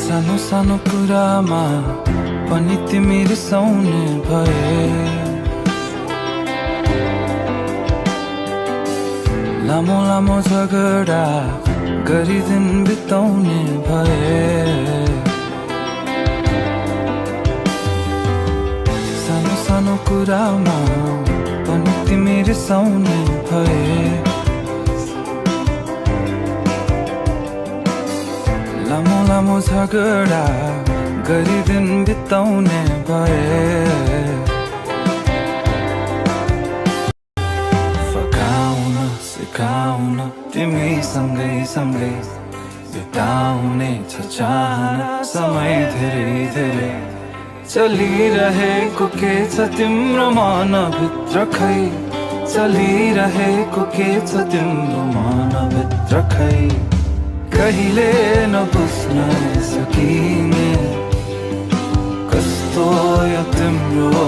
सानो सानो कुरामा पनि तिमी रिसाउने भए, लामो लामो झगडा गरी दिन बिताउने भए, सानो सानो कुरामा पनि तिमी रिसाउने भए, लामो लामो झगडा गरी दिन बिताउने भए, फकाउन सिकाउन तिमी सँगै सँगै बिताउने छ चाहना समय धेरै धेरै चलिरहेको के छ तिम्रो मनभित्र खै, चलिरहेको के छ तिम्रो मनभित्र खै, कहिले नबुझ्न सकिने कस्तो यो तिम्रो